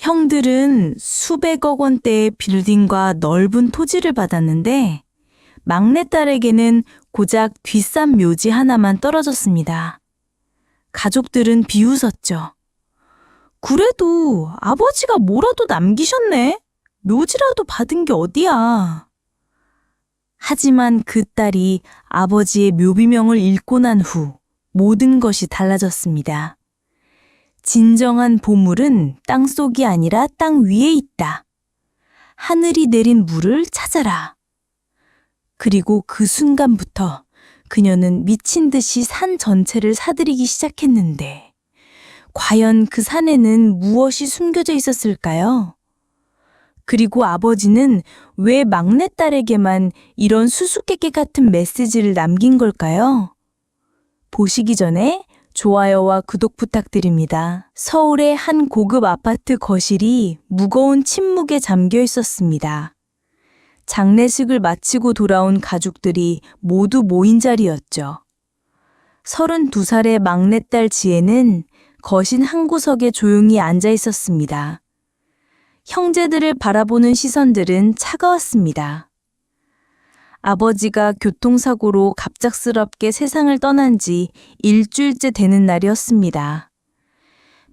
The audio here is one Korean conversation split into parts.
형들은 수백억 원대의 빌딩과 넓은 토지를 받았는데 막내딸에게는 고작 뒷산 묘지 하나만 떨어졌습니다. 가족들은 비웃었죠. 그래도 아버지가 뭐라도 남기셨네. 묘지라도 받은 게 어디야. 하지만 그 딸이 아버지의 묘비명을 읽고 난 후 모든 것이 달라졌습니다. 진정한 보물은 땅속이 아니라 땅 위에 있다. 하늘이 내린 물을 찾아라. 그리고 그 순간부터 그녀는 미친 듯이 산 전체를 사들이기 시작했는데 과연 그 산에는 무엇이 숨겨져 있었을까요? 그리고 아버지는 왜 막내딸에게만 이런 수수께끼 같은 메시지를 남긴 걸까요? 보시기 전에 좋아요와 구독 부탁드립니다. 서울의 한 고급 아파트 거실이 무거운 침묵에 잠겨 있었습니다. 장례식을 마치고 돌아온 가족들이 모두 모인 자리였죠. 32살의 막내딸 지혜는 거실 한 구석에 조용히 앉아 있었습니다. 형제들을 바라보는 시선들은 차가웠습니다. 아버지가 교통사고로 갑작스럽게 세상을 떠난 지 일주일째 되는 날이었습니다.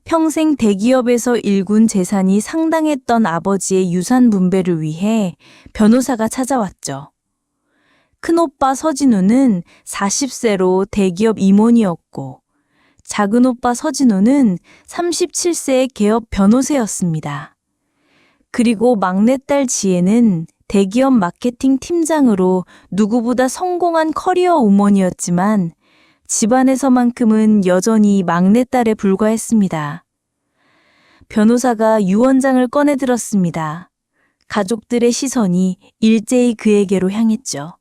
평생 대기업에서 일군 재산이 상당했던 아버지의 유산 분배를 위해 변호사가 찾아왔죠. 큰오빠 서진우는 40세로 대기업 임원이었고 작은오빠 서진우는 37세의 개업 변호사였습니다. 그리고 막내딸 지혜는 대기업 마케팅 팀장으로 누구보다 성공한 커리어 우먼이었지만 집안에서만큼은 여전히 막내딸에 불과했습니다. 변호사가 유언장을 꺼내들었습니다. 가족들의 시선이 일제히 그에게로 향했죠.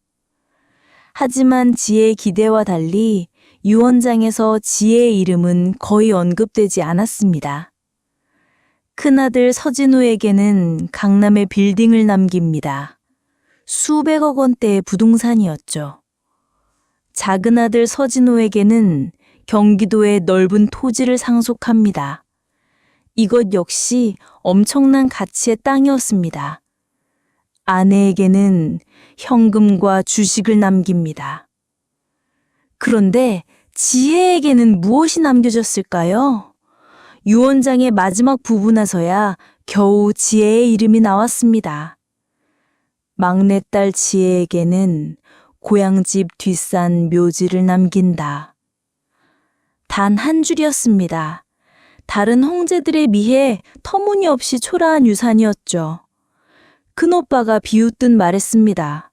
하지만 지혜의 기대와 달리 유언장에서 지혜의 이름은 거의 언급되지 않았습니다. 큰아들 서진우에게는 강남의 빌딩을 남깁니다. 수백억 원대의 부동산이었죠. 작은아들 서진우에게는 경기도의 넓은 토지를 상속합니다. 이것 역시 엄청난 가치의 땅이었습니다. 아내에게는 현금과 주식을 남깁니다. 그런데 지혜에게는 무엇이 남겨졌을까요? 유언장의 마지막 부분에서야 겨우 지혜의 이름이 나왔습니다. 막내딸 지혜에게는 고향집 뒷산 묘지를 남긴다. 단 한 줄이었습니다. 다른 형제들에 비해 터무니없이 초라한 유산이었죠. 큰오빠가 비웃듯 말했습니다.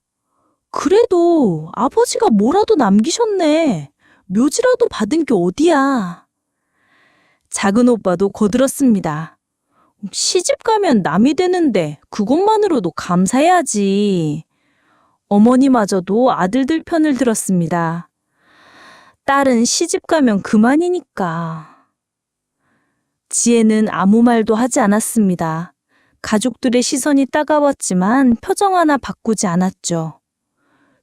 그래도 아버지가 뭐라도 남기셨네. 묘지라도 받은 게 어디야. 작은 오빠도 거들었습니다. 시집 가면 남이 되는데 그것만으로도 감사해야지. 어머니마저도 아들들 편을 들었습니다. 딸은 시집 가면 그만이니까. 지혜는 아무 말도 하지 않았습니다. 가족들의 시선이 따가웠지만 표정 하나 바꾸지 않았죠.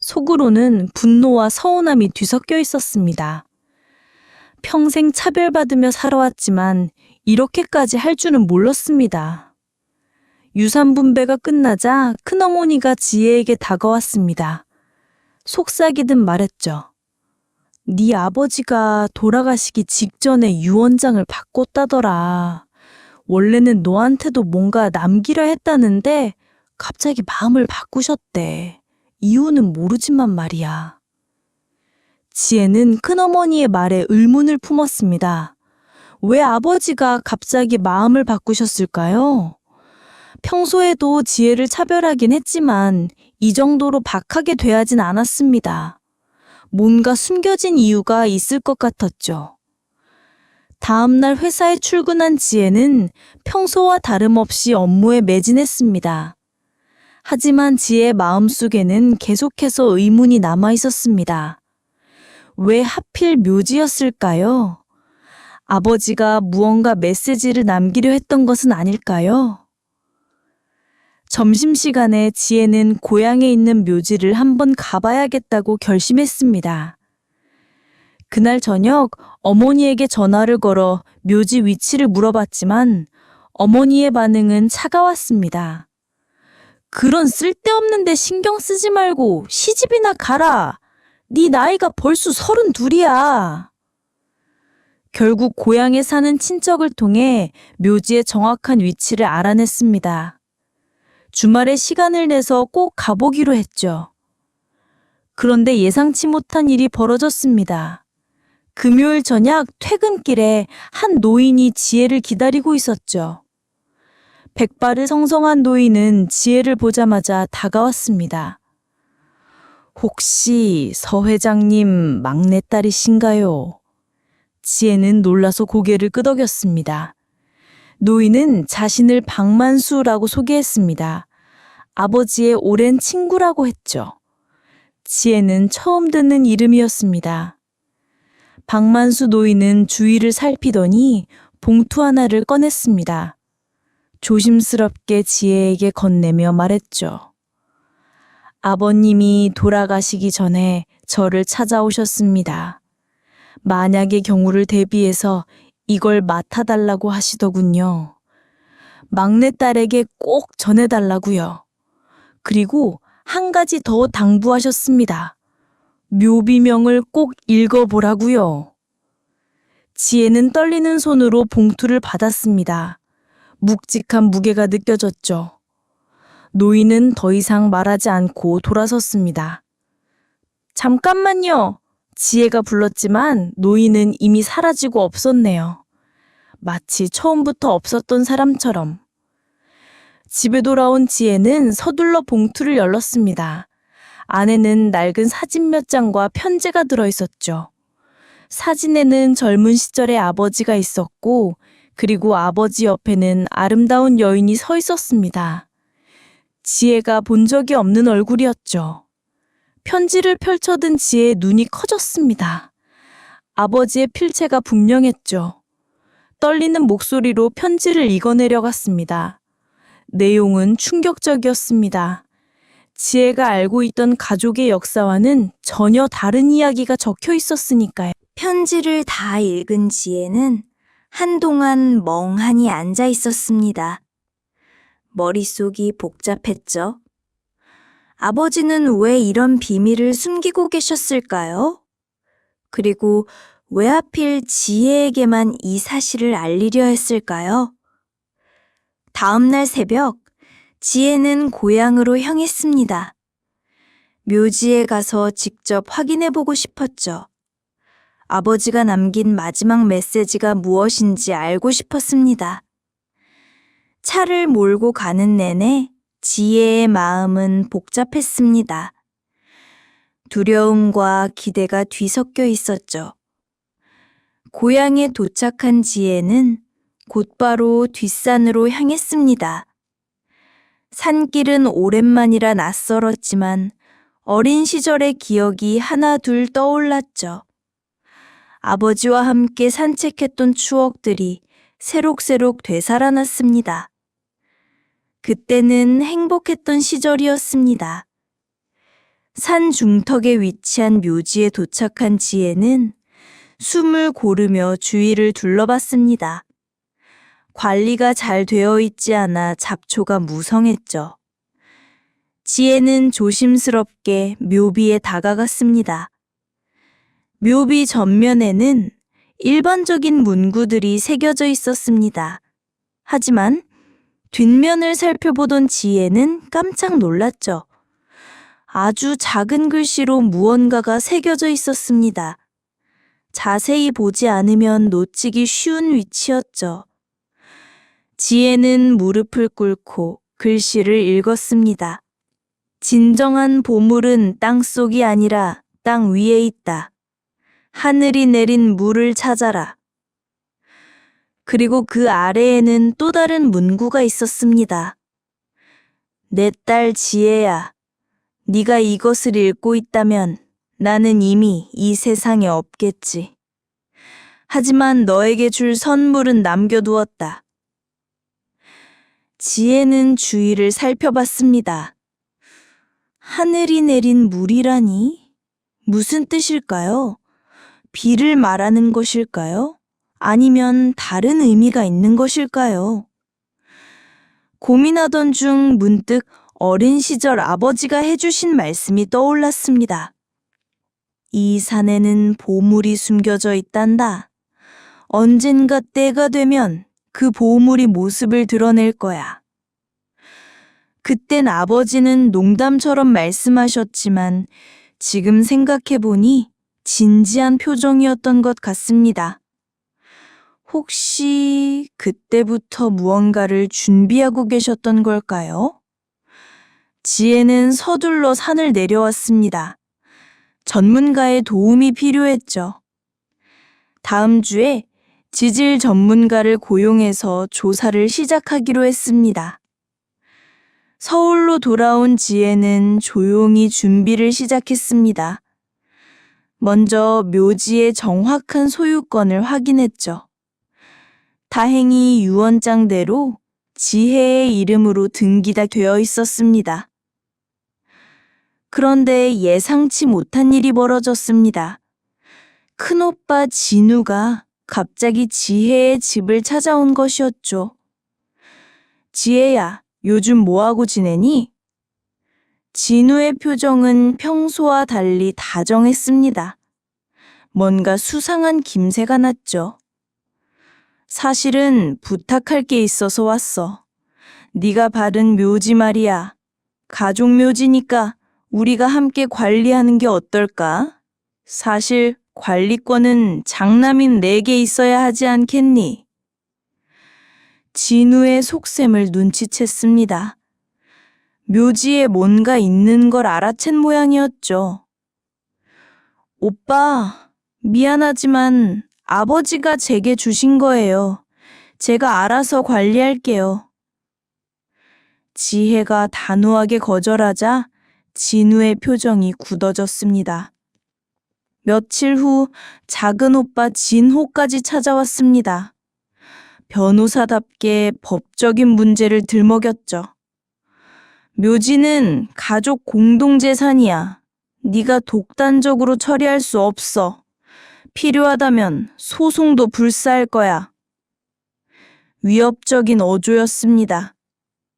속으로는 분노와 서운함이 뒤섞여 있었습니다. 평생 차별받으며 살아왔지만 이렇게까지 할 줄은 몰랐습니다. 유산 분배가 끝나자 큰어머니가 지혜에게 다가왔습니다. 속삭이듯 말했죠. 네 아버지가 돌아가시기 직전에 유언장을 바꿨다더라. 원래는 너한테도 뭔가 남기려 했다는데 갑자기 마음을 바꾸셨대. 이유는 모르지만 말이야. 지혜는 큰어머니의 말에 의문을 품었습니다. 왜 아버지가 갑자기 마음을 바꾸셨을까요? 평소에도 지혜를 차별하긴 했지만 이 정도로 박하게 대하진 않았습니다. 뭔가 숨겨진 이유가 있을 것 같았죠. 다음 날 회사에 출근한 지혜는 평소와 다름없이 업무에 매진했습니다. 하지만 지혜의 마음속에는 계속해서 의문이 남아 있었습니다. 왜 하필 묘지였을까요? 아버지가 무언가 메시지를 남기려 했던 것은 아닐까요? 점심시간에 지혜는 고향에 있는 묘지를 한번 가봐야겠다고 결심했습니다. 그날 저녁 어머니에게 전화를 걸어 묘지 위치를 물어봤지만 어머니의 반응은 차가웠습니다. 그런 쓸데없는 데 신경 쓰지 말고 시집이나 가라. 네 나이가 벌써 32이야. 결국 고향에 사는 친척을 통해 묘지의 정확한 위치를 알아냈습니다. 주말에 시간을 내서 꼭 가보기로 했죠. 그런데 예상치 못한 일이 벌어졌습니다. 금요일 저녁 퇴근길에 한 노인이 지혜를 기다리고 있었죠. 백발을 성성한 노인은 지혜를 보자마자 다가왔습니다. 혹시 서 회장님 막내딸이신가요? 지혜는 놀라서 고개를 끄덕였습니다. 노인은 자신을 박만수라고 소개했습니다. 아버지의 오랜 친구라고 했죠. 지혜는 처음 듣는 이름이었습니다. 박만수 노인은 주위를 살피더니 봉투 하나를 꺼냈습니다. 조심스럽게 지혜에게 건네며 말했죠. 아버님이 돌아가시기 전에 저를 찾아오셨습니다. 만약의 경우를 대비해서 이걸 맡아달라고 하시더군요. 막내딸에게 꼭 전해달라고요. 그리고 한 가지 더 당부하셨습니다. 묘비명을 꼭 읽어보라고요. 지혜는 떨리는 손으로 봉투를 받았습니다. 묵직한 무게가 느껴졌죠. 노인은 더 이상 말하지 않고 돌아섰습니다. 잠깐만요. 지혜가 불렀지만 노인은 이미 사라지고 없었네요. 마치 처음부터 없었던 사람처럼. 집에 돌아온 지혜는 서둘러 봉투를 열었습니다. 안에는 낡은 사진 몇 장과 편지가 들어있었죠. 사진에는 젊은 시절의 아버지가 있었고, 그리고 아버지 옆에는 아름다운 여인이 서 있었습니다. 지혜가 본 적이 없는 얼굴이었죠. 편지를 펼쳐든 지혜의 눈이 커졌습니다. 아버지의 필체가 분명했죠. 떨리는 목소리로 편지를 읽어내려갔습니다. 내용은 충격적이었습니다. 지혜가 알고 있던 가족의 역사와는 전혀 다른 이야기가 적혀 있었으니까요. 편지를 다 읽은 지혜는 한동안 멍하니 앉아 있었습니다. 머릿속이 복잡했죠. 아버지는 왜 이런 비밀을 숨기고 계셨을까요? 그리고 왜 하필 지혜에게만 이 사실을 알리려 했을까요? 다음 날 새벽, 지혜는 고향으로 향했습니다. 묘지에 가서 직접 확인해보고 싶었죠. 아버지가 남긴 마지막 메시지가 무엇인지 알고 싶었습니다. 차를 몰고 가는 내내 지혜의 마음은 복잡했습니다. 두려움과 기대가 뒤섞여 있었죠. 고향에 도착한 지혜는 곧바로 뒷산으로 향했습니다. 산길은 오랜만이라 낯설었지만 어린 시절의 기억이 하나둘 떠올랐죠. 아버지와 함께 산책했던 추억들이 새록새록 되살아났습니다. 그때는 행복했던 시절이었습니다. 산 중턱에 위치한 묘지에 도착한 지혜는 숨을 고르며 주위를 둘러봤습니다. 관리가 잘 되어 있지 않아 잡초가 무성했죠. 지혜는 조심스럽게 묘비에 다가갔습니다. 묘비 전면에는 일반적인 문구들이 새겨져 있었습니다. 하지만 뒷면을 살펴보던 지혜는 깜짝 놀랐죠. 아주 작은 글씨로 무언가가 새겨져 있었습니다. 자세히 보지 않으면 놓치기 쉬운 위치였죠. 지혜는 무릎을 꿇고 글씨를 읽었습니다. 진정한 보물은 땅속이 아니라 땅 위에 있다. 하늘이 내린 물을 찾아라. 그리고 그 아래에는 또 다른 문구가 있었습니다. 내 딸 지혜야, 네가 이것을 읽고 있다면 나는 이미 이 세상에 없겠지. 하지만 너에게 줄 선물은 남겨두었다. 지혜는 주위를 살펴봤습니다. 하늘이 내린 물이라니? 무슨 뜻일까요? 비를 말하는 것일까요? 아니면 다른 의미가 있는 것일까요? 고민하던 중 문득 어린 시절 아버지가 해주신 말씀이 떠올랐습니다. 이 산에는 보물이 숨겨져 있단다. 언젠가 때가 되면 그 보물이 모습을 드러낼 거야. 그땐 아버지는 농담처럼 말씀하셨지만 지금 생각해보니 진지한 표정이었던 것 같습니다. 혹시 그때부터 무언가를 준비하고 계셨던 걸까요? 지혜는 서둘러 산을 내려왔습니다. 전문가의 도움이 필요했죠. 다음 주에 지질 전문가를 고용해서 조사를 시작하기로 했습니다. 서울로 돌아온 지혜는 조용히 준비를 시작했습니다. 먼저 묘지의 정확한 소유권을 확인했죠. 다행히 유언장대로 지혜의 이름으로 등기가 되어 있었습니다. 그런데 예상치 못한 일이 벌어졌습니다. 큰오빠 진우가 갑자기 지혜의 집을 찾아온 것이었죠. 지혜야, 요즘 뭐하고 지내니? 진우의 표정은 평소와 달리 다정했습니다. 뭔가 수상한 김새가 났죠. 사실은 부탁할 게 있어서 왔어. 네가 받은 묘지 말이야. 가족 묘지니까 우리가 함께 관리하는 게 어떨까? 사실 관리권은 장남인 내게 있어야 하지 않겠니? 진우의 속셈을 눈치챘습니다. 묘지에 뭔가 있는 걸 알아챈 모양이었죠. 오빠, 미안하지만 아버지가 제게 주신 거예요. 제가 알아서 관리할게요. 지혜가 단호하게 거절하자 진우의 표정이 굳어졌습니다. 며칠 후 작은 오빠 진호까지 찾아왔습니다. 변호사답게 법적인 문제를 들먹였죠. 묘지는 가족 공동재산이야. 네가 독단적으로 처리할 수 없어. 필요하다면 소송도 불사할 거야. 위협적인 어조였습니다.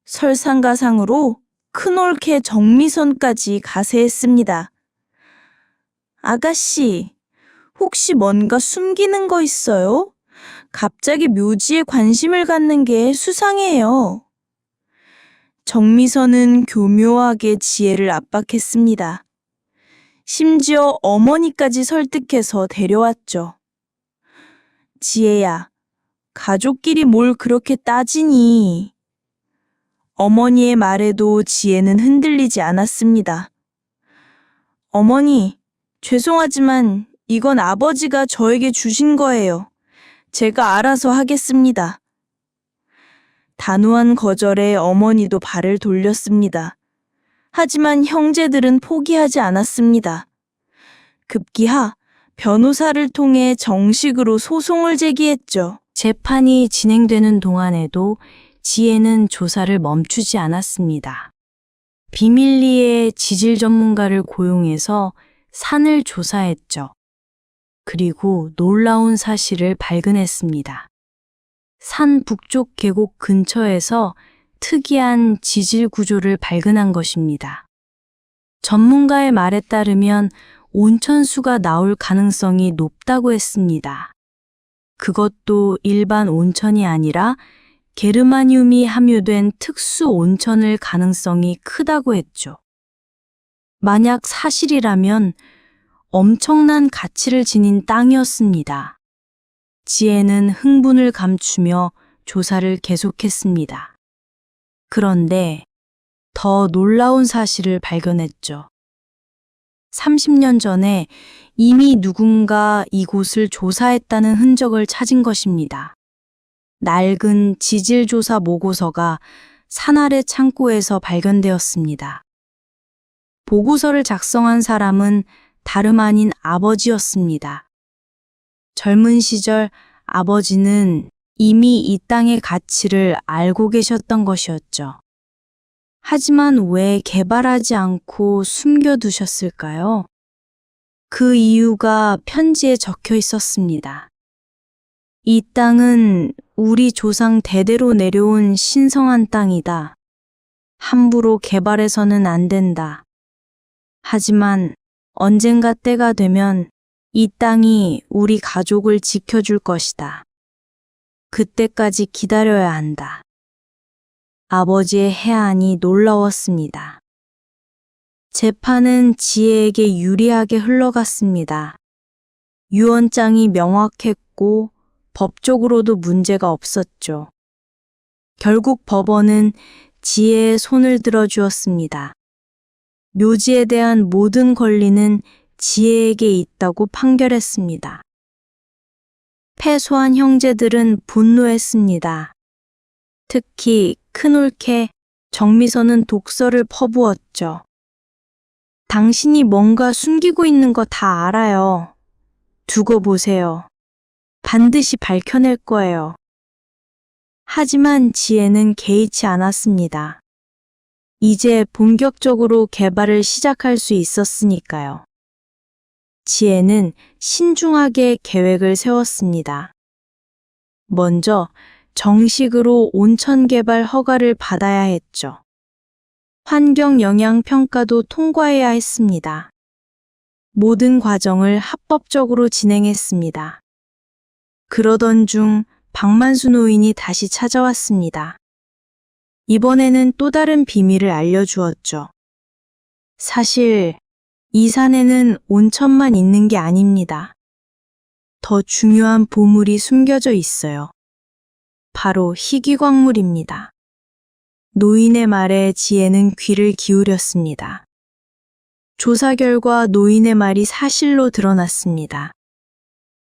설상가상으로 큰올케 정미선까지 가세했습니다. 아가씨, 혹시 뭔가 숨기는 거 있어요? 갑자기 묘지에 관심을 갖는 게 수상해요. 정미선은 교묘하게 지혜를 압박했습니다. 심지어 어머니까지 설득해서 데려왔죠. 지혜야, 가족끼리 뭘 그렇게 따지니? 어머니의 말에도 지혜는 흔들리지 않았습니다. 어머니, 죄송하지만 이건 아버지가 저에게 주신 거예요. 제가 알아서 하겠습니다. 단호한 거절에 어머니도 발을 돌렸습니다. 하지만 형제들은 포기하지 않았습니다. 급기야 변호사를 통해 정식으로 소송을 제기했죠. 재판이 진행되는 동안에도 지혜는 조사를 멈추지 않았습니다. 비밀리에 지질 전문가를 고용해서 산을 조사했죠. 그리고 놀라운 사실을 발견했습니다. 산 북쪽 계곡 근처에서 특이한 지질 구조를 발견한 것입니다. 전문가의 말에 따르면 온천수가 나올 가능성이 높다고 했습니다. 그것도 일반 온천이 아니라 게르마늄이 함유된 특수 온천일 가능성이 크다고 했죠. 만약 사실이라면 엄청난 가치를 지닌 땅이었습니다. 지혜는 흥분을 감추며 조사를 계속했습니다. 그런데 더 놀라운 사실을 발견했죠. 30년 전에 이미 누군가 이곳을 조사했다는 흔적을 찾은 것입니다. 낡은 지질조사 모고서가 산 아래 창고에서 발견되었습니다. 보고서를 작성한 사람은 다름 아닌 아버지였습니다. 젊은 시절 아버지는 이미 이 땅의 가치를 알고 계셨던 것이었죠. 하지만 왜 개발하지 않고 숨겨두셨을까요? 그 이유가 편지에 적혀 있었습니다. 이 땅은 우리 조상 대대로 내려온 신성한 땅이다. 함부로 개발해서는 안 된다. 하지만 언젠가 때가 되면 이 땅이 우리 가족을 지켜줄 것이다. 그때까지 기다려야 한다. 아버지의 해안이 놀라웠습니다. 재판은 지혜에게 유리하게 흘러갔습니다. 유언장이 명확했고 법적으로도 문제가 없었죠. 결국 법원은 지혜의 손을 들어주었습니다. 묘지에 대한 모든 권리는 지혜에게 있다고 판결했습니다. 패소한 형제들은 분노했습니다. 특히 큰올케 정미선은 독서를 퍼부었죠. 당신이 뭔가 숨기고 있는 거 다 알아요. 두고 보세요. 반드시 밝혀낼 거예요. 하지만 지혜는 개의치 않았습니다. 이제 본격적으로 개발을 시작할 수 있었으니까요. 지혜는 신중하게 계획을 세웠습니다. 먼저 정식으로 온천 개발 허가를 받아야 했죠. 환경 영향 평가도 통과해야 했습니다. 모든 과정을 합법적으로 진행했습니다. 그러던 중 박만수 노인이 다시 찾아왔습니다. 이번에는 또 다른 비밀을 알려주었죠. 사실 이 산에는 온천만 있는 게 아닙니다. 더 중요한 보물이 숨겨져 있어요. 바로 희귀광물입니다. 노인의 말에 지혜는 귀를 기울였습니다. 조사 결과 노인의 말이 사실로 드러났습니다.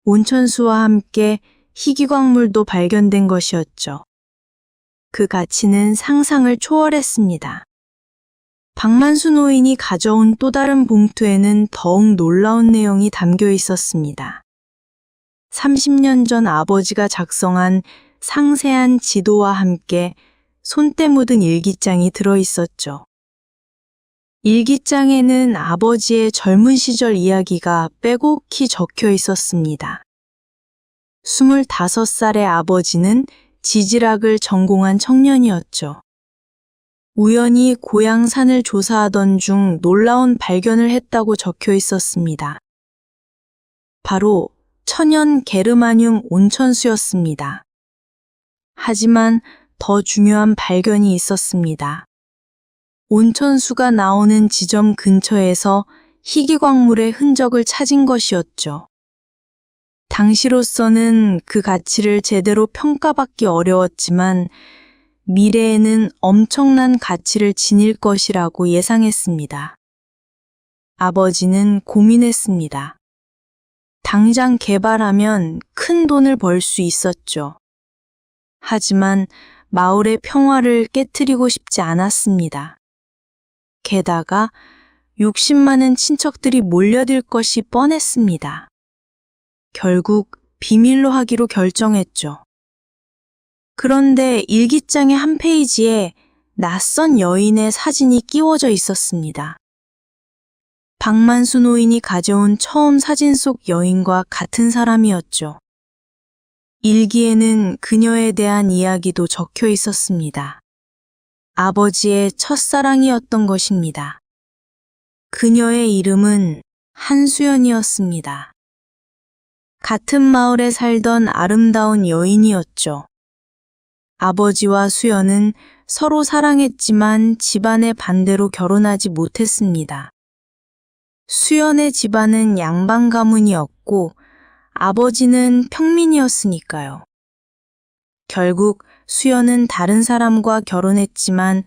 온천수와 함께 희귀광물도 발견된 것이었죠. 그 가치는 상상을 초월했습니다. 박만수 노인이 가져온 또 다른 봉투에는 더욱 놀라운 내용이 담겨 있었습니다. 30년 전 아버지가 작성한 상세한 지도와 함께 손때 묻은 일기장이 들어 있었죠. 일기장에는 아버지의 젊은 시절 이야기가 빼곡히 적혀 있었습니다. 25살의 아버지는 지질학을 전공한 청년이었죠. 우연히 고향 산을 조사하던 중 놀라운 발견을 했다고 적혀 있었습니다. 바로 천연 게르마늄 온천수였습니다. 하지만 더 중요한 발견이 있었습니다. 온천수가 나오는 지점 근처에서 희귀광물의 흔적을 찾은 것이었죠. 당시로서는 그 가치를 제대로 평가받기 어려웠지만 미래에는 엄청난 가치를 지닐 것이라고 예상했습니다. 아버지는 고민했습니다. 당장 개발하면 큰 돈을 벌 수 있었죠. 하지만 마을의 평화를 깨트리고 싶지 않았습니다. 게다가 욕심 많은 친척들이 몰려들 것이 뻔했습니다. 결국 비밀로 하기로 결정했죠. 그런데 일기장의 한 페이지에 낯선 여인의 사진이 끼워져 있었습니다. 박만수 노인이 가져온 처음 사진 속 여인과 같은 사람이었죠. 일기에는 그녀에 대한 이야기도 적혀 있었습니다. 아버지의 첫사랑이었던 것입니다. 그녀의 이름은 한수연이었습니다. 같은 마을에 살던 아름다운 여인이었죠. 아버지와 수연은 서로 사랑했지만 집안의 반대로 결혼하지 못했습니다. 수연의 집안은 양반 가문이었고 아버지는 평민이었으니까요. 결국 수연은 다른 사람과 결혼했지만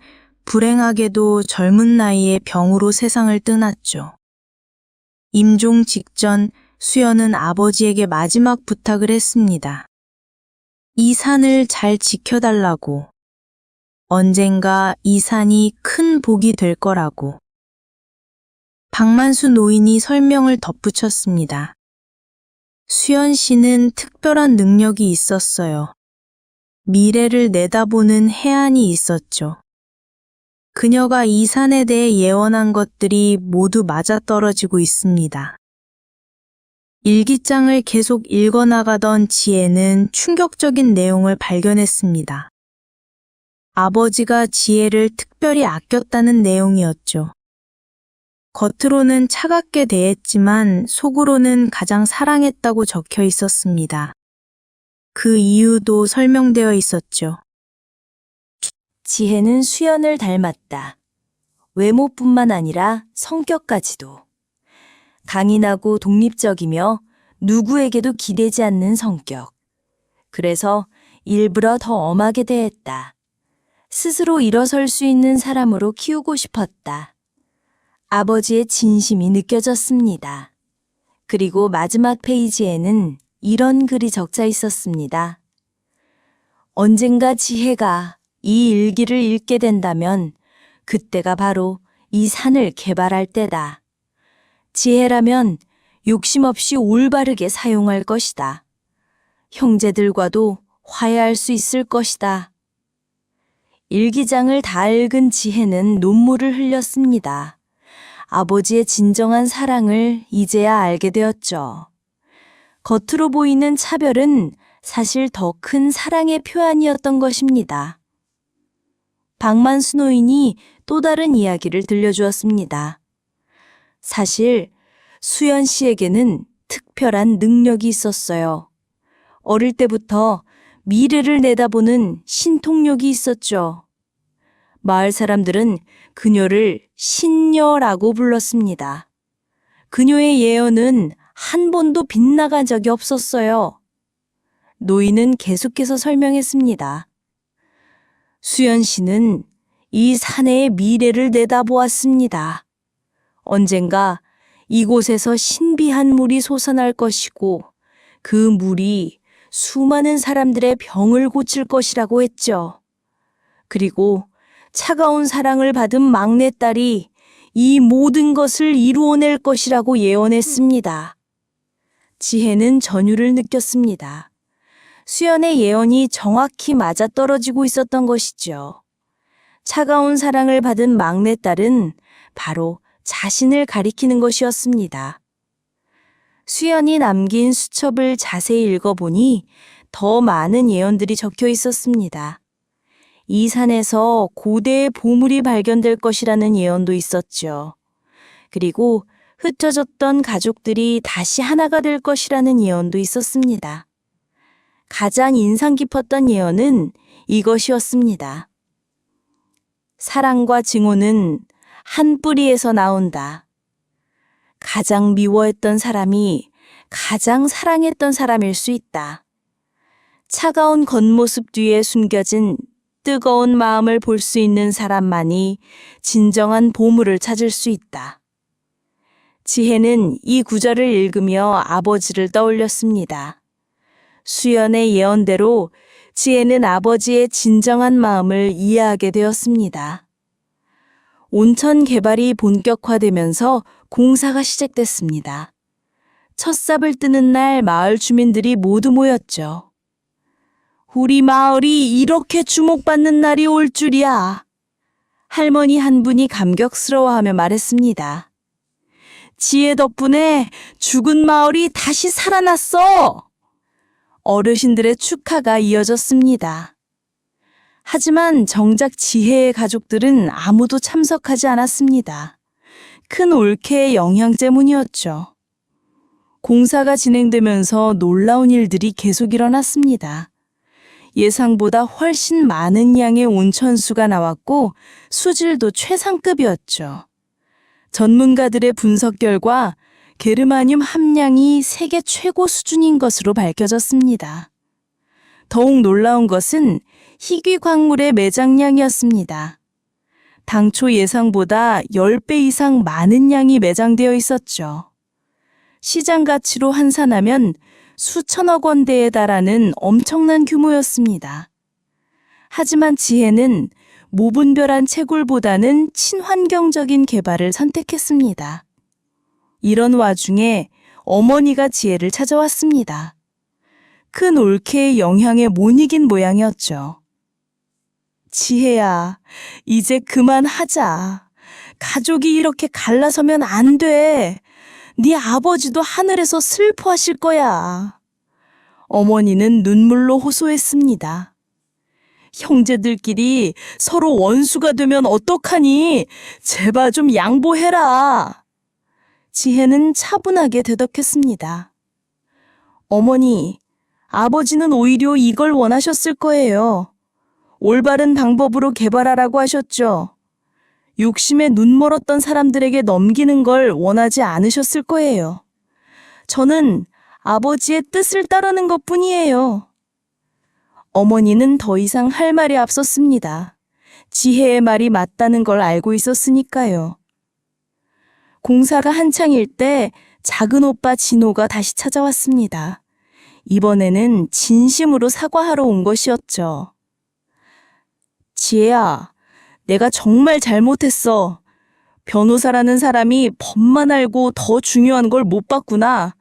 불행하게도 젊은 나이에 병으로 세상을 떠났죠. 임종 직전 수연은 아버지에게 마지막 부탁을 했습니다. 이 산을 잘 지켜달라고. 언젠가 이 산이 큰 복이 될 거라고. 박만수 노인이 설명을 덧붙였습니다. 수연 씨는 특별한 능력이 있었어요. 미래를 내다보는 해안이 있었죠. 그녀가 이 산에 대해 예언한 것들이 모두 맞아떨어지고 있습니다. 일기장을 계속 읽어나가던 지혜는 충격적인 내용을 발견했습니다. 아버지가 지혜를 특별히 아꼈다는 내용이었죠. 겉으로는 차갑게 대했지만 속으로는 가장 사랑했다고 적혀 있었습니다. 그 이유도 설명되어 있었죠. 지혜는 수연을 닮았다. 외모뿐만 아니라 성격까지도. 강인하고 독립적이며 누구에게도 기대지 않는 성격. 그래서 일부러 더 엄하게 대했다. 스스로 일어설 수 있는 사람으로 키우고 싶었다. 아버지의 진심이 느껴졌습니다. 그리고 마지막 페이지에는 이런 글이 적혀 있었습니다. 언젠가 지혜가 이 일기를 읽게 된다면 그때가 바로 이 산을 개발할 때다. 지혜라면 욕심 없이 올바르게 사용할 것이다. 형제들과도 화해할 수 있을 것이다. 일기장을 다 읽은 지혜는 눈물을 흘렸습니다. 아버지의 진정한 사랑을 이제야 알게 되었죠. 겉으로 보이는 차별은 사실 더 큰 사랑의 표현이었던 것입니다. 박만수 노인이 또 다른 이야기를 들려주었습니다. 사실 수연 씨에게는 특별한 능력이 있었어요. 어릴 때부터 미래를 내다보는 신통력이 있었죠. 마을 사람들은 그녀를 신녀라고 불렀습니다. 그녀의 예언은 한 번도 빗나간 적이 없었어요. 노인은 계속해서 설명했습니다. 수연 씨는 이 산의 미래를 내다보았습니다. 언젠가 이곳에서 신비한 물이 솟아날 것이고 그 물이 수많은 사람들의 병을 고칠 것이라고 했죠. 그리고 차가운 사랑을 받은 막내딸이 이 모든 것을 이루어낼 것이라고 예언했습니다. 지혜는 전율을 느꼈습니다. 수연의 예언이 정확히 맞아떨어지고 있었던 것이죠. 차가운 사랑을 받은 막내딸은 바로 자신을 가리키는 것이었습니다. 수연이 남긴 수첩을 자세히 읽어보니 더 많은 예언들이 적혀 있었습니다. 이 산에서 고대의 보물이 발견될 것이라는 예언도 있었죠. 그리고 흩어졌던 가족들이 다시 하나가 될 것이라는 예언도 있었습니다. 가장 인상 깊었던 예언은 이것이었습니다. 사랑과 증오는 한 뿌리에서 나온다. 가장 미워했던 사람이 가장 사랑했던 사람일 수 있다. 차가운 겉모습 뒤에 숨겨진 뜨거운 마음을 볼 수 있는 사람만이 진정한 보물을 찾을 수 있다. 지혜는 이 구절을 읽으며 아버지를 떠올렸습니다. 수연의 예언대로 지혜는 아버지의 진정한 마음을 이해하게 되었습니다. 온천 개발이 본격화되면서 공사가 시작됐습니다. 첫 삽을 뜨는 날 마을 주민들이 모두 모였죠. 우리 마을이 이렇게 주목받는 날이 올 줄이야. 할머니 한 분이 감격스러워하며 말했습니다. 지혜 덕분에 죽은 마을이 다시 살아났어. 어르신들의 축하가 이어졌습니다. 하지만 정작 지혜의 가족들은 아무도 참석하지 않았습니다. 큰 올케의 영향 때문이었죠. 공사가 진행되면서 놀라운 일들이 계속 일어났습니다. 예상보다 훨씬 많은 양의 온천수가 나왔고 수질도 최상급이었죠. 전문가들의 분석 결과 게르마늄 함량이 세계 최고 수준인 것으로 밝혀졌습니다. 더욱 놀라운 것은 희귀 광물의 매장량이었습니다. 당초 예상보다 10배 이상 많은 양이 매장되어 있었죠. 시장 가치로 환산하면 수천억 원대에 달하는 엄청난 규모였습니다. 하지만 지혜는 무분별한 채굴보다는 친환경적인 개발을 선택했습니다. 이런 와중에 어머니가 지혜를 찾아왔습니다. 큰 올케의 영향에 못 이긴 모양이었죠. 지혜야, 이제 그만하자. 가족이 이렇게 갈라서면 안 돼. 네 아버지도 하늘에서 슬퍼하실 거야. 어머니는 눈물로 호소했습니다. 형제들끼리 서로 원수가 되면 어떡하니? 제발 좀 양보해라. 지혜는 차분하게 대답했습니다. 어머니, 아버지는 오히려 이걸 원하셨을 거예요. 올바른 방법으로 개발하라고 하셨죠. 욕심에 눈멀었던 사람들에게 넘기는 걸 원하지 않으셨을 거예요. 저는 아버지의 뜻을 따르는 것뿐이에요. 어머니는 더 이상 할 말이 없었습니다. 지혜의 말이 맞다는 걸 알고 있었으니까요. 공사가 한창일 때 작은 오빠 진호가 다시 찾아왔습니다. 이번에는 진심으로 사과하러 온 것이었죠. 지혜야, 내가 정말 잘못했어. 변호사라는 사람이 법만 알고 더 중요한 걸 못 봤구나.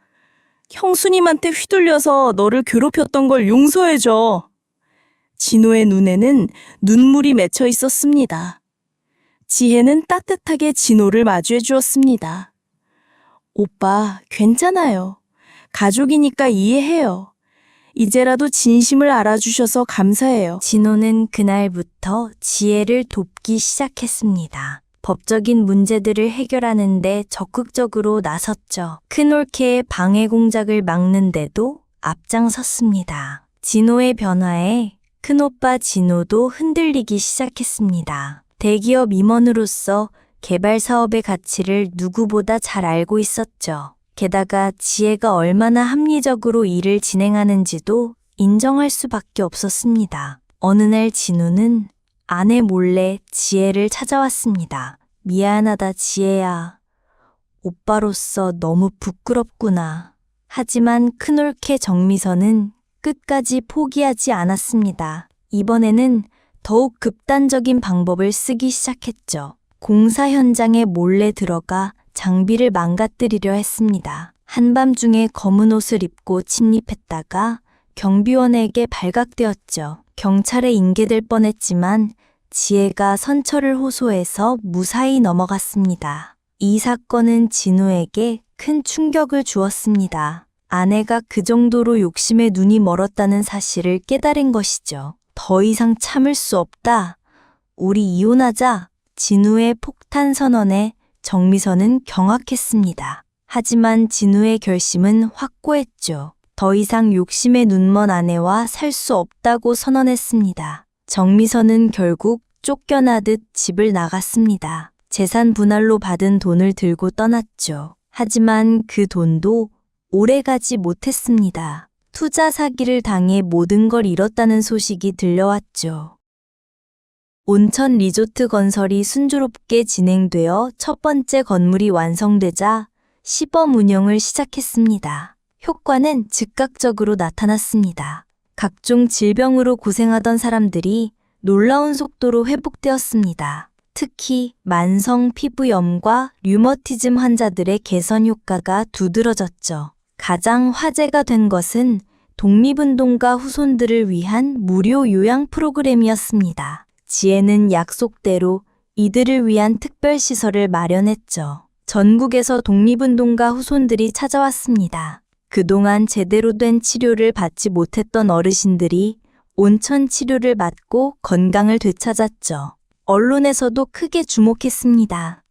형수님한테 휘둘려서 너를 괴롭혔던 걸 용서해줘. 진호의 눈에는 눈물이 맺혀 있었습니다. 지혜는 따뜻하게 진호를 마주해 주었습니다. 오빠, 괜찮아요. 가족이니까 이해해요. 이제라도 진심을 알아주셔서 감사해요. 진호는 그날부터 지혜를 돕기 시작했습니다. 법적인 문제들을 해결하는데 적극적으로 나섰죠. 큰올케의 방해 공작을 막는데도 앞장섰습니다. 진호의 변화에 큰오빠 진호도 흔들리기 시작했습니다. 대기업 임원으로서 개발 사업의 가치를 누구보다 잘 알고 있었죠. 게다가 지혜가 얼마나 합리적으로 일을 진행하는지도 인정할 수밖에 없었습니다. 어느 날 진호는 아내 몰래 지혜를 찾아왔습니다. 미안하다 지혜야. 오빠로서 너무 부끄럽구나. 하지만 큰올케 정미선은 끝까지 포기하지 않았습니다. 이번에는 더욱 극단적인 방법을 쓰기 시작했죠. 공사 현장에 몰래 들어가 장비를 망가뜨리려 했습니다. 한밤중에 검은 옷을 입고 침입했다가 경비원에게 발각되었죠. 경찰에 인계될 뻔했지만 지혜가 선처를 호소해서 무사히 넘어갔습니다. 이 사건은 진우에게 큰 충격을 주었습니다. 아내가 그 정도로 욕심에 눈이 멀었다는 사실을 깨달은 것이죠. 더 이상 참을 수 없다. 우리 이혼하자. 진우의 폭탄 선언에 정미선은 경악했습니다. 하지만 진우의 결심은 확고했죠. 더 이상 욕심에 눈먼 아내와 살 수 없다고 선언했습니다. 정미선은 결국 쫓겨나듯 집을 나갔습니다. 재산 분할로 받은 돈을 들고 떠났죠. 하지만 그 돈도 오래가지 못했습니다. 투자 사기를 당해 모든 걸 잃었다는 소식이 들려왔죠. 온천 리조트 건설이 순조롭게 진행되어 첫 번째 건물이 완성되자 시범 운영을 시작했습니다. 효과는 즉각적으로 나타났습니다. 각종 질병으로 고생하던 사람들이 놀라운 속도로 회복되었습니다. 특히 만성 피부염과 류머티즘 환자들의 개선 효과가 두드러졌죠. 가장 화제가 된 것은 독립운동가 후손들을 위한 무료 요양 프로그램이었습니다. 지혜는 약속대로 이들을 위한 특별시설을 마련했죠. 전국에서 독립운동가 후손들이 찾아왔습니다. 그동안 제대로 된 치료를 받지 못했던 어르신들이 온천 치료를 받고 건강을 되찾았죠. 언론에서도 크게 주목했습니다.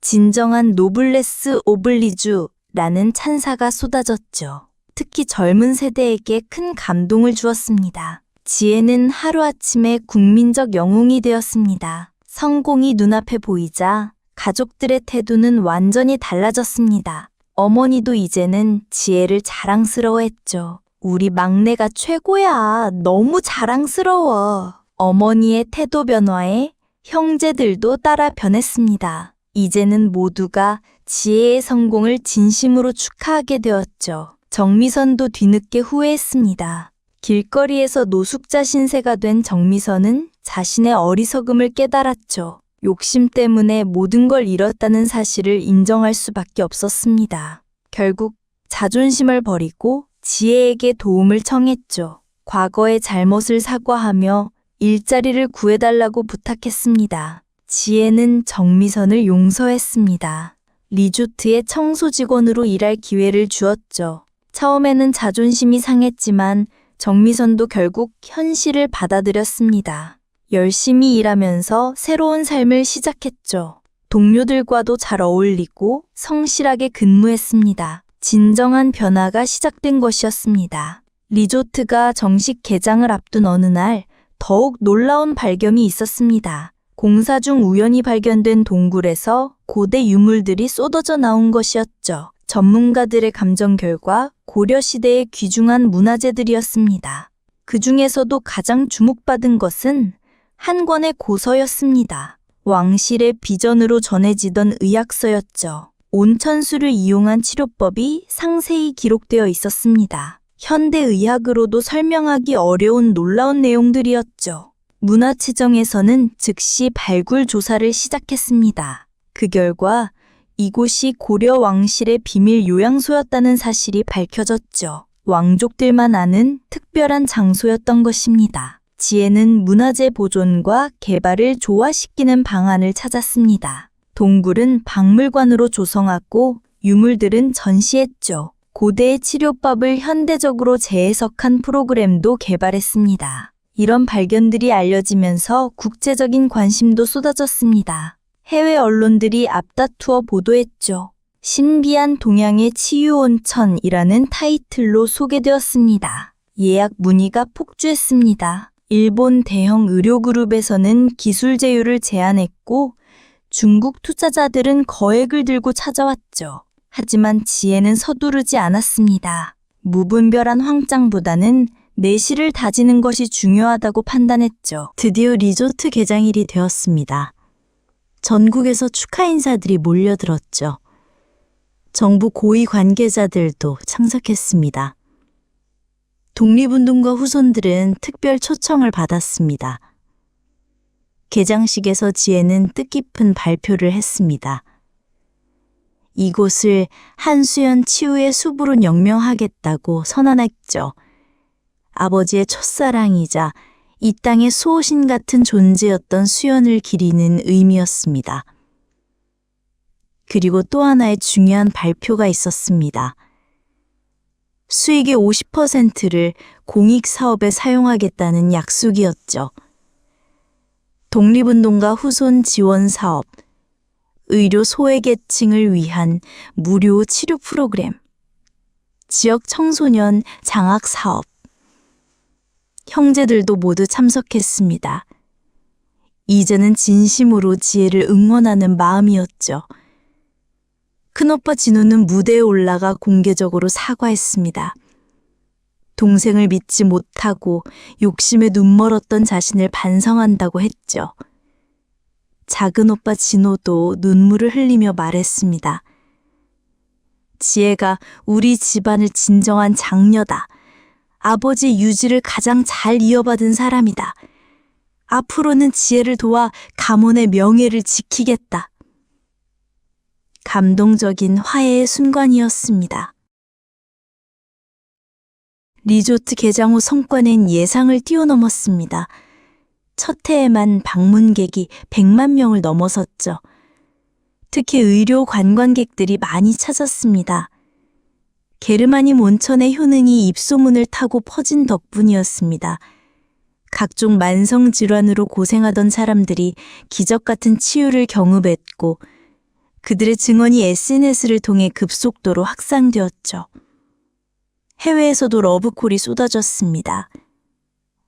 진정한 노블레스 오블리주라는 찬사가 쏟아졌죠. 특히 젊은 세대에게 큰 감동을 주었습니다. 지혜는 하루아침에 국민적 영웅이 되었습니다. 성공이 눈앞에 보이자 가족들의 태도는 완전히 달라졌습니다. 어머니도 이제는 지혜를 자랑스러워했죠. 우리 막내가 최고야. 너무 자랑스러워. 어머니의 태도 변화에 형제들도 따라 변했습니다. 이제는 모두가 지혜의 성공을 진심으로 축하하게 되었죠. 정미선도 뒤늦게 후회했습니다. 길거리에서 노숙자 신세가 된 정미선은 자신의 어리석음을 깨달았죠. 욕심 때문에 모든 걸 잃었다는 사실을 인정할 수밖에 없었습니다. 결국 자존심을 버리고 지혜에게 도움을 청했죠. 과거의 잘못을 사과하며 일자리를 구해달라고 부탁했습니다. 지혜는 정미선을 용서했습니다. 리조트의 청소 직원으로 일할 기회를 주었죠. 처음에는 자존심이 상했지만 정미선도 결국 현실을 받아들였습니다. 열심히 일하면서 새로운 삶을 시작했죠. 동료들과도 잘 어울리고 성실하게 근무했습니다. 진정한 변화가 시작된 것이었습니다. 리조트가 정식 개장을 앞둔 어느 날 더욱 놀라운 발견이 있었습니다. 공사 중 우연히 발견된 동굴에서 고대 유물들이 쏟아져 나온 것이었죠. 전문가들의 감정 결과 고려시대의 귀중한 문화재들이었습니다. 그 중에서도 가장 주목받은 것은 한 권의 고서였습니다. 왕실의 비전으로 전해지던 의학서였죠. 온천수를 이용한 치료법이 상세히 기록되어 있었습니다. 현대의학으로도 설명하기 어려운 놀라운 내용들이었죠. 문화체정에서는 즉시 발굴 조사를 시작했습니다. 그 결과 이곳이 고려 왕실의 비밀 요양소였다는 사실이 밝혀졌죠. 왕족들만 아는 특별한 장소였던 것입니다. 지혜는 문화재 보존과 개발을 조화시키는 방안을 찾았습니다. 동굴은 박물관으로 조성하고 유물들은 전시했죠. 고대의 치료법을 현대적으로 재해석한 프로그램도 개발했습니다. 이런 발견들이 알려지면서 국제적인 관심도 쏟아졌습니다. 해외 언론들이 앞다투어 보도했죠. 신비한 동양의 치유온천이라는 타이틀로 소개되었습니다. 예약 문의가 폭주했습니다. 일본 대형 의료그룹에서는 기술 제휴를 제안했고 중국 투자자들은 거액을 들고 찾아왔죠. 하지만 지혜는 서두르지 않았습니다. 무분별한 황장보다는 내실을 다지는 것이 중요하다고 판단했죠. 드디어 리조트 개장일이 되었습니다. 전국에서 축하 인사들이 몰려들었죠. 정부 고위 관계자들도 참석했습니다. 독립운동가 후손들은 특별 초청을 받았습니다. 개장식에서 지혜는 뜻깊은 발표를 했습니다. 이곳을 한수연 치유의 숲으로 영명하겠다고 선언했죠. 아버지의 첫사랑이자 이 땅의 수호신 같은 존재였던 수연을 기리는 의미였습니다. 그리고 또 하나의 중요한 발표가 있었습니다. 수익의 50%를 공익사업에 사용하겠다는 약속이었죠. 독립운동가 후손 지원 사업, 의료 소외계층을 위한 무료 치료 프로그램, 지역 청소년 장학 사업. 형제들도 모두 참석했습니다. 이제는 진심으로 지혜를 응원하는 마음이었죠. 큰오빠 진우는 무대에 올라가 공개적으로 사과했습니다. 동생을 믿지 못하고 욕심에 눈멀었던 자신을 반성한다고 했죠. 작은 오빠 진호도 눈물을 흘리며 말했습니다. 지혜가 우리 집안을 진정한 장녀다. 아버지 유지를 가장 잘 이어받은 사람이다. 앞으로는 지혜를 도와 가문의 명예를 지키겠다. 감동적인 화해의 순간이었습니다. 리조트 개장 후 성과는 예상을 뛰어넘었습니다. 첫 해에만 방문객이 100만 명을 넘어섰죠. 특히 의료 관광객들이 많이 찾았습니다. 게르마늄 온천의 효능이 입소문을 타고 퍼진 덕분이었습니다. 각종 만성 질환으로 고생하던 사람들이 기적 같은 치유를 경험했고 그들의 증언이 SNS를 통해 급속도로 확산되었죠. 해외에서도 러브콜이 쏟아졌습니다.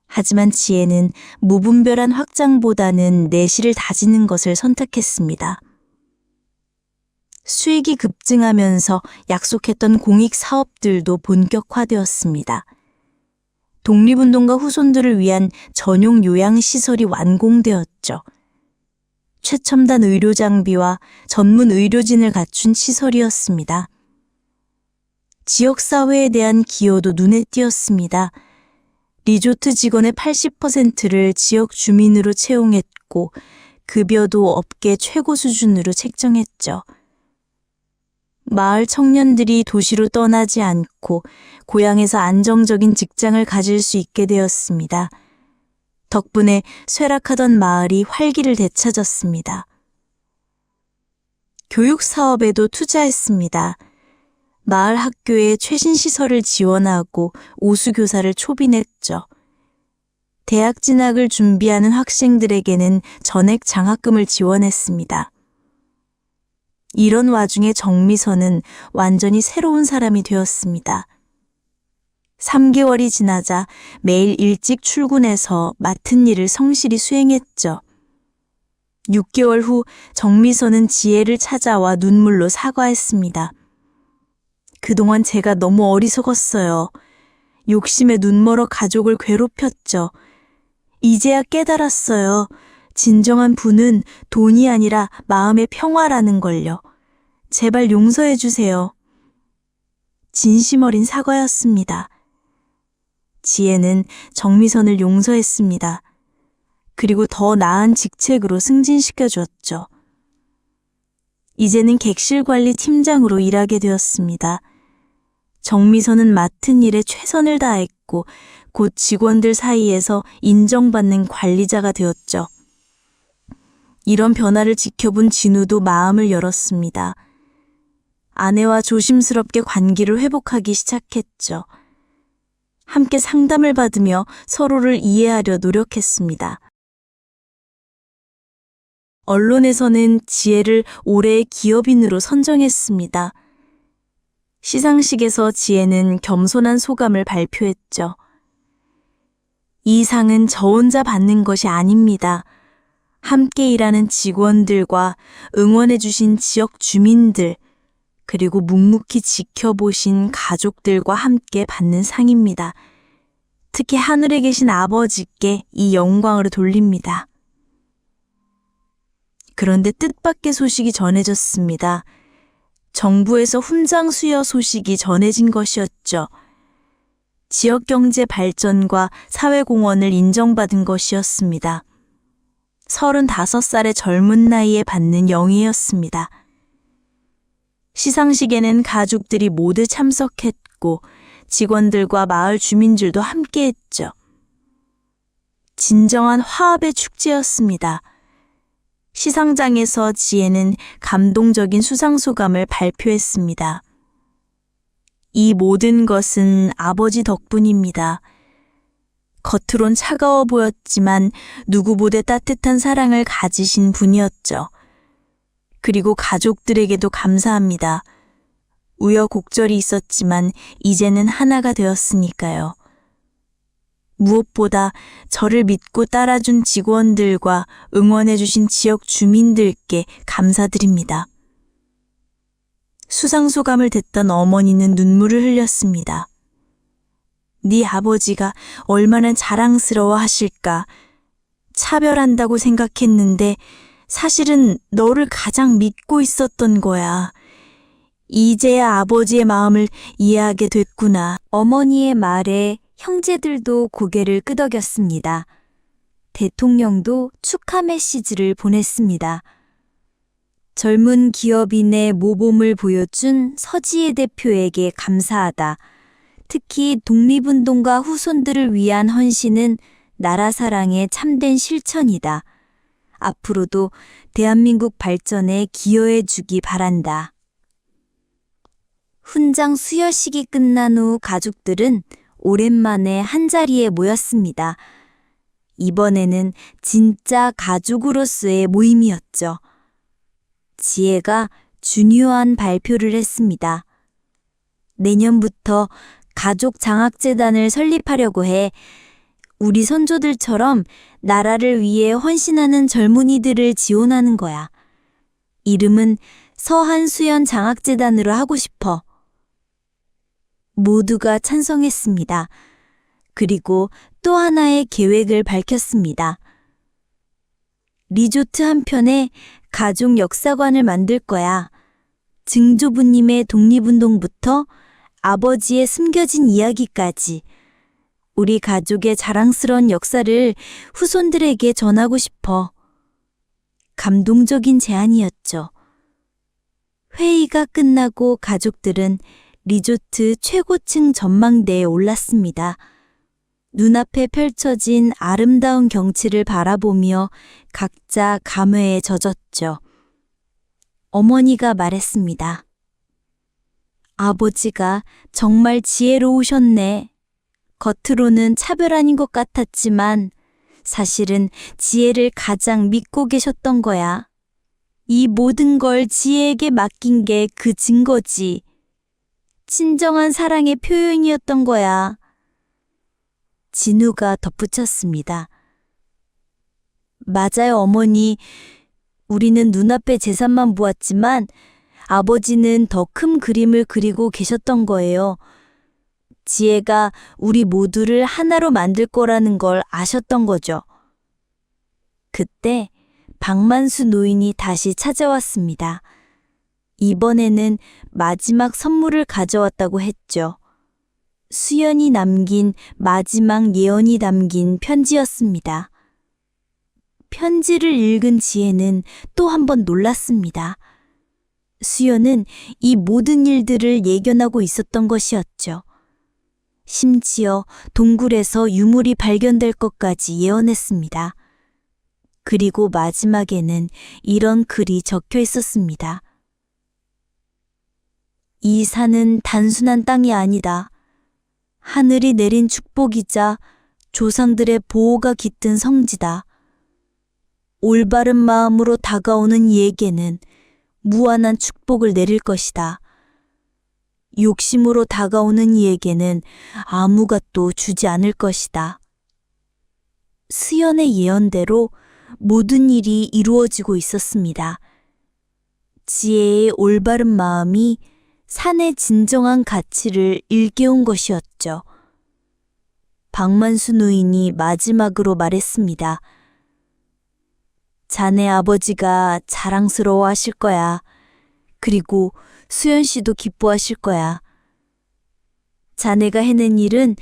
하지만 지혜는 무분별한 확장보다는 내실을 다지는 것을 선택했습니다. 수익이 급증하면서 약속했던 공익 사업들도 본격화되었습니다. 독립운동가 후손들을 위한 전용 요양시설이 완공되었죠. 최첨단 의료 장비와 전문 의료진을 갖춘 시설이었습니다. 지역사회에 대한 기여도 눈에 띄었습니다. 리조트 직원의 80%를 지역 주민으로 채용했고 급여도 업계 최고 수준으로 책정했죠. 마을 청년들이 도시로 떠나지 않고 고향에서 안정적인 직장을 가질 수 있게 되었습니다. 덕분에 쇠락하던 마을이 활기를 되찾았습니다. 교육 사업에도 투자했습니다. 마을 학교에 최신 시설을 지원하고 우수교사를 초빙했죠. 대학 진학을 준비하는 학생들에게는 전액 장학금을 지원했습니다. 이런 와중에 정미선은 완전히 새로운 사람이 되었습니다. 3개월이 지나자 매일 일찍 출근해서 맡은 일을 성실히 수행했죠. 6개월 후 정미선은 지혜를 찾아와 눈물로 사과했습니다. 그동안 제가 너무 어리석었어요. 욕심에 눈멀어 가족을 괴롭혔죠. 이제야 깨달았어요. 진정한 부는 돈이 아니라 마음의 평화라는 걸요. 제발 용서해 주세요. 진심 어린 사과였습니다. 지혜는 정미선을 용서했습니다. 그리고 더 나은 직책으로 승진시켜 줬죠. 이제는 객실관리 팀장으로 일하게 되었습니다. 정미선은 맡은 일에 최선을 다했고 곧 직원들 사이에서 인정받는 관리자가 되었죠. 이런 변화를 지켜본 진우도 마음을 열었습니다. 아내와 조심스럽게 관계를 회복하기 시작했죠. 함께 상담을 받으며 서로를 이해하려 노력했습니다. 언론에서는 지혜를 올해의 기업인으로 선정했습니다. 시상식에서 지혜는 겸손한 소감을 발표했죠. 이 상은 저 혼자 받는 것이 아닙니다. 함께 일하는 직원들과 응원해주신 지역 주민들, 그리고 묵묵히 지켜보신 가족들과 함께 받는 상입니다. 특히 하늘에 계신 아버지께 이 영광을 돌립니다. 그런데 뜻밖의 소식이 전해졌습니다. 정부에서 훈장 수여 소식이 전해진 것이었죠. 지역 경제 발전과 사회공헌을 인정받은 것이었습니다. 35살의 젊은 나이에 받는 영예였습니다. 시상식에는 가족들이 모두 참석했고 직원들과 마을 주민들도 함께했죠. 진정한 화합의 축제였습니다. 시상장에서 지혜는 감동적인 수상소감을 발표했습니다. 이 모든 것은 아버지 덕분입니다. 겉으론 차가워 보였지만 누구보다 따뜻한 사랑을 가지신 분이었죠. 그리고 가족들에게도 감사합니다. 우여곡절이 있었지만 이제는 하나가 되었으니까요. 무엇보다 저를 믿고 따라준 직원들과 응원해주신 지역 주민들께 감사드립니다. 수상소감을 듣던 어머니는 눈물을 흘렸습니다. 네 아버지가 얼마나 자랑스러워 하실까. 차별한다고 생각했는데 사실은 너를 가장 믿고 있었던 거야. 이제야 아버지의 마음을 이해하게 됐구나. 어머니의 말에 형제들도 고개를 끄덕였습니다. 대통령도 축하 메시지를 보냈습니다. 젊은 기업인의 모범을 보여준 서지혜 대표에게 감사하다. 특히 독립운동가 후손들을 위한 헌신은 나라 사랑의 참된 실천이다. 앞으로도 대한민국 발전에 기여해 주기 바란다. 훈장 수여식이 끝난 후 가족들은 오랜만에 한자리에 모였습니다. 이번에는 진짜 가족으로서의 모임이었죠. 지혜가 중요한 발표를 했습니다. 내년부터 가족장학재단을 설립하려고 해. 우리 선조들처럼 나라를 위해 헌신하는 젊은이들을 지원하는 거야. 이름은 서한수연장학재단으로 하고 싶어. 모두가 찬성했습니다. 그리고 또 하나의 계획을 밝혔습니다. 리조트 한편에 가족 역사관을 만들 거야. 증조부님의 독립운동부터 아버지의 숨겨진 이야기까지 우리 가족의 자랑스러운 역사를 후손들에게 전하고 싶어. 감동적인 제안이었죠. 회의가 끝나고 가족들은 리조트 최고층 전망대에 올랐습니다. 눈앞에 펼쳐진 아름다운 경치를 바라보며 각자 감회에 젖었죠. 어머니가 말했습니다. 아버지가 정말 지혜로우셨네. 겉으로는 차별아닌 것 같았지만 사실은 지혜를 가장 믿고 계셨던 거야. 이 모든 걸 지혜에게 맡긴 게 그 증거지. 진정한 사랑의 표현이었던 거야. 진우가 덧붙였습니다. 맞아요, 어머니. 우리는 눈앞의 재산만 보았지만 아버지는 더 큰 그림을 그리고 계셨던 거예요. 지혜가 우리 모두를 하나로 만들 거라는 걸 아셨던 거죠. 그때 박만수 노인이 다시 찾아왔습니다. 이번에는 마지막 선물을 가져왔다고 했죠. 수연이 남긴 마지막 예언이 담긴 편지였습니다. 편지를 읽은 지혜는 또 한 번 놀랐습니다. 수연은 이 모든 일들을 예견하고 있었던 것이었죠. 심지어 동굴에서 유물이 발견될 것까지 예언했습니다. 그리고 마지막에는 이런 글이 적혀 있었습니다. 이 산은 단순한 땅이 아니다. 하늘이 내린 축복이자 조상들의 보호가 깃든 성지다. 올바른 마음으로 다가오는 이에게는 무한한 축복을 내릴 것이다. 욕심으로 다가오는 이에게는 아무것도 주지 않을 것이다. 수연의 예언대로 모든 일이 이루어지고 있었습니다. 지혜의 올바른 마음이 산의 진정한 가치를 일깨운 것이었죠. 박만수 노인이 마지막으로 말했습니다. 자네 아버지가 자랑스러워 하실 거야. 그리고 수연 씨도 기뻐하실 거야. 자네가 해낸 일은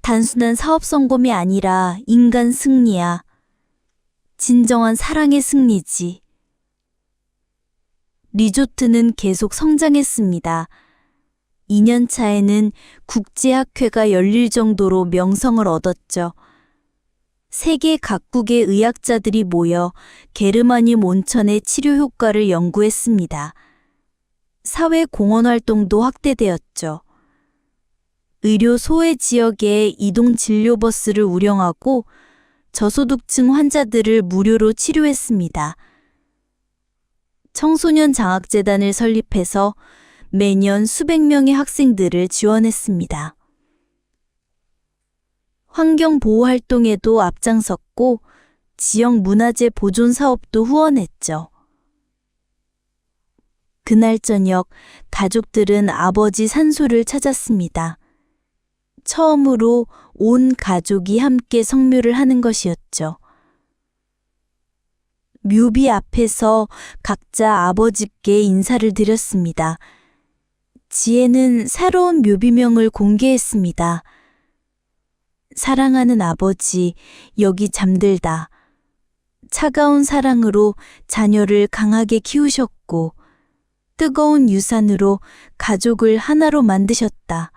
단순한 사업 성공이 아니라 인간 승리야. 진정한 사랑의 승리지. 리조트는 계속 성장했습니다. 2년 차에는 국제학회가 열릴 정도로 명성을 얻었죠. 세계 각국의 의학자들이 모여 게르마늄 온천의 치료 효과를 연구했습니다. 사회 공헌 활동도 확대되었죠. 의료 소외 지역에 이동 진료버스를 운영하고 저소득층 환자들을 무료로 치료했습니다. 청소년 장학재단을 설립해서 매년 수백 명의 학생들을 지원했습니다. 환경보호 활동에도 앞장섰고 지역 문화재 보존 사업도 후원했죠. 그날 저녁 가족들은 아버지 산소를 찾았습니다. 처음으로 온 가족이 함께 성묘를 하는 것이었죠. 묘비 앞에서 각자 아버지께 인사를 드렸습니다. 지혜는 새로운 묘비명을 공개했습니다. 사랑하는 아버지, 여기 잠들다. 차가운 사랑으로 자녀를 강하게 키우셨고 뜨거운 유산으로 가족을 하나로 만드셨다.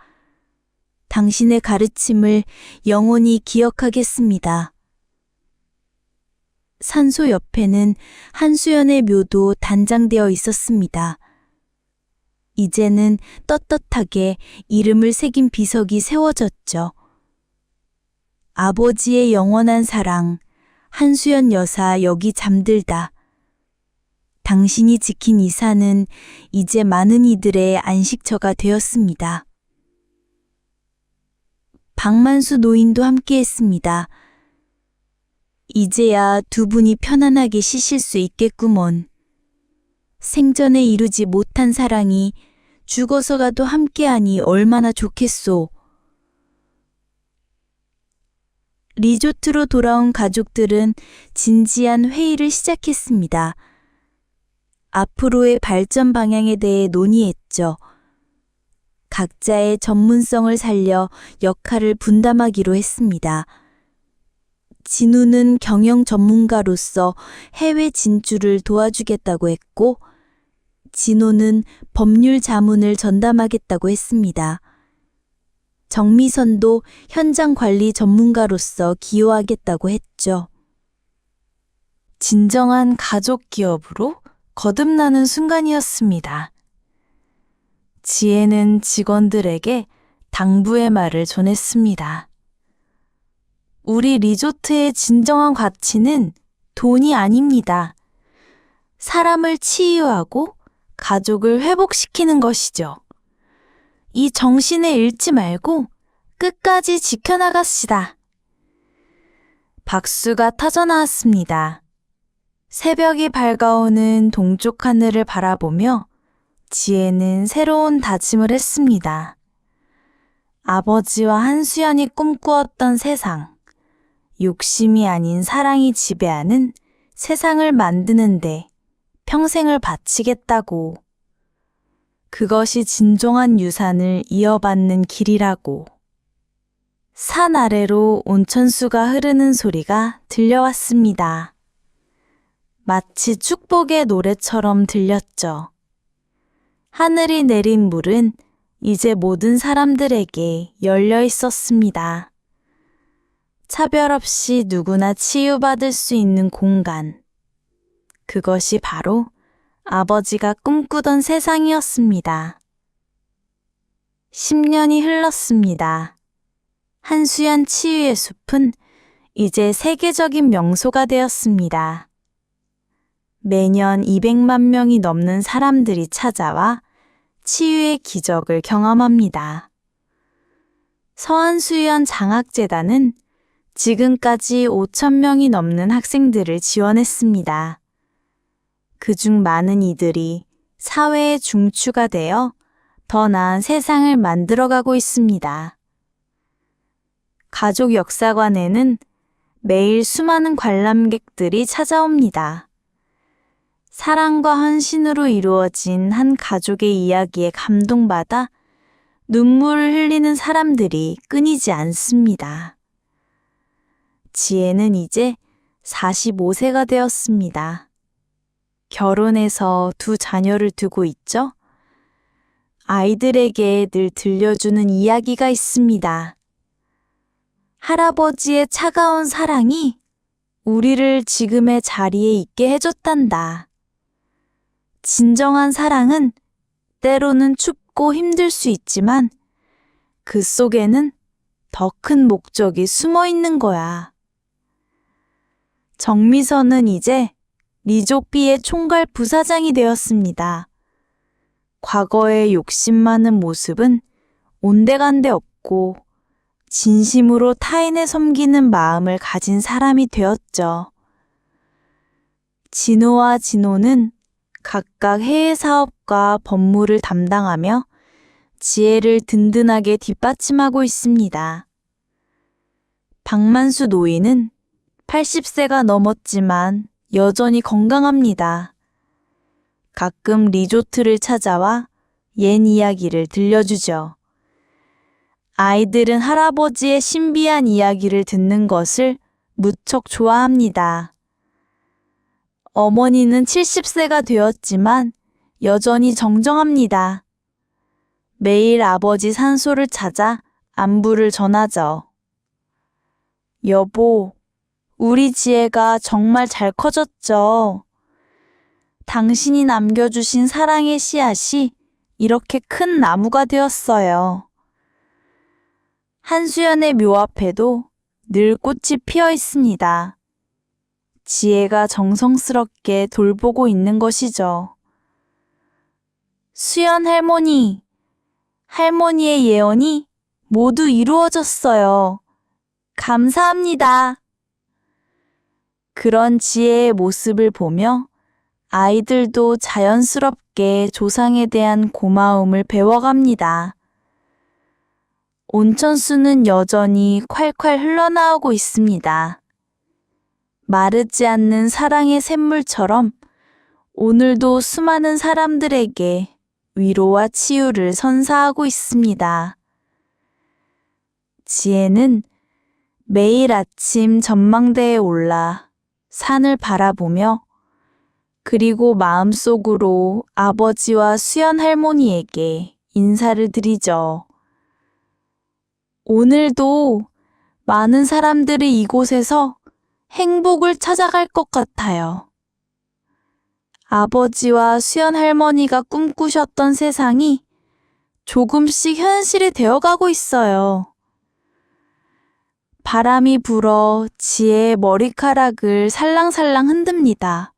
당신의 가르침을 영원히 기억하겠습니다. 산소 옆에는 한수연의 묘도 단장되어 있었습니다. 이제는 떳떳하게 이름을 새긴 비석이 세워졌죠. 아버지의 영원한 사랑, 한수연 여사 여기 잠들다. 당신이 지킨 이 산은 이제 많은 이들의 안식처가 되었습니다. 박만수 노인도 함께했습니다. 이제야 두 분이 편안하게 쉬실 수 있겠구먼. 생전에 이루지 못한 사랑이 죽어서라도 함께하니 얼마나 좋겠소. 리조트로 돌아온 가족들은 진지한 회의를 시작했습니다. 앞으로의 발전 방향에 대해 논의했죠. 각자의 전문성을 살려 역할을 분담하기로 했습니다. 진우는 경영 전문가로서 해외 진출을 도와주겠다고 했고, 진호는 법률 자문을 전담하겠다고 했습니다. 정미선도 현장 관리 전문가로서 기여하겠다고 했죠. 진정한 가족 기업으로 거듭나는 순간이었습니다. 지혜는 직원들에게 당부의 말을 전했습니다. 우리 리조트의 진정한 가치는 돈이 아닙니다. 사람을 치유하고 가족을 회복시키는 것이죠. 이 정신을 잃지 말고 끝까지 지켜나갑시다. 박수가 터져나왔습니다. 새벽이 밝아오는 동쪽 하늘을 바라보며 지혜는 새로운 다짐을 했습니다. 아버지와 한수연이 꿈꾸었던 세상, 욕심이 아닌 사랑이 지배하는 세상을 만드는데 평생을 바치겠다고. 그것이 진정한 유산을 이어받는 길이라고. 산 아래로 온천수가 흐르는 소리가 들려왔습니다. 마치 축복의 노래처럼 들렸죠. 하늘이 내린 물은 이제 모든 사람들에게 열려 있었습니다. 차별 없이 누구나 치유받을 수 있는 공간. 그것이 바로 아버지가 꿈꾸던 세상이었습니다. 10년이 흘렀습니다. 한수연 치유의 숲은 이제 세계적인 명소가 되었습니다. 매년 200만 명이 넘는 사람들이 찾아와 치유의 기적을 경험합니다. 서한수연 장학재단은 지금까지 5천 명이 넘는 학생들을 지원했습니다. 그중 많은 이들이 사회의 중추가 되어 더 나은 세상을 만들어가고 있습니다. 가족 역사관에는 매일 수많은 관람객들이 찾아옵니다. 사랑과 헌신으로 이루어진 한 가족의 이야기에 감동받아 눈물을 흘리는 사람들이 끊이지 않습니다. 지혜는 이제 45세가 되었습니다. 결혼해서 2 자녀를 두고 있죠? 아이들에게 늘 들려주는 이야기가 있습니다. 할아버지의 차가운 사랑이 우리를 지금의 자리에 있게 해줬단다. 진정한 사랑은 때로는 춥고 힘들 수 있지만 그 속에는 더 큰 목적이 숨어 있는 거야. 정미선은 이제 리조피의 총괄 부사장이 되었습니다. 과거의 욕심 많은 모습은 온데간데 없고 진심으로 타인을 섬기는 마음을 가진 사람이 되었죠. 진호와 진호는 각각 해외 사업과 법무를 담당하며 지혜를 든든하게 뒷받침하고 있습니다. 박만수 노인은 80세가 넘었지만 여전히 건강합니다. 가끔 리조트를 찾아와 옛 이야기를 들려주죠. 아이들은 할아버지의 신비한 이야기를 듣는 것을 무척 좋아합니다. 어머니는 70세가 되었지만 여전히 정정합니다. 매일 아버지 산소를 찾아 안부를 전하죠. 여보, 우리 지혜가 정말 잘 커졌죠. 당신이 남겨주신 사랑의 씨앗이 이렇게 큰 나무가 되었어요. 한수연의 묘 앞에도 늘 꽃이 피어 있습니다. 지혜가 정성스럽게 돌보고 있는 것이죠. 수연 할머니, 할머니의 예언이 모두 이루어졌어요. 감사합니다. 그런 지혜의 모습을 보며 아이들도 자연스럽게 조상에 대한 고마움을 배워갑니다. 온천수는 여전히 콸콸 흘러나오고 있습니다. 마르지 않는 사랑의 샘물처럼 오늘도 수많은 사람들에게 위로와 치유를 선사하고 있습니다. 지혜는 매일 아침 전망대에 올라 산을 바라보며 그리고 마음속으로 아버지와 수연 할머니에게 인사를 드리죠. 오늘도 많은 사람들이 이곳에서 행복을 찾아갈 것 같아요. 아버지와 수연 할머니가 꿈꾸셨던 세상이 조금씩 현실이 되어가고 있어요. 바람이 불어 지혜의 머리카락을 살랑살랑 흔듭니다.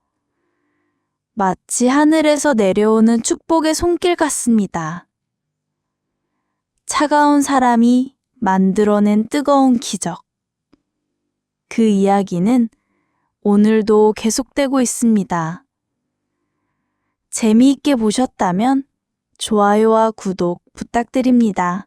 마치 하늘에서 내려오는 축복의 손길 같습니다. 차가운 사람이 만들어낸 뜨거운 기적. 그 이야기는 오늘도 계속되고 있습니다. 재미있게 보셨다면 좋아요와 구독 부탁드립니다.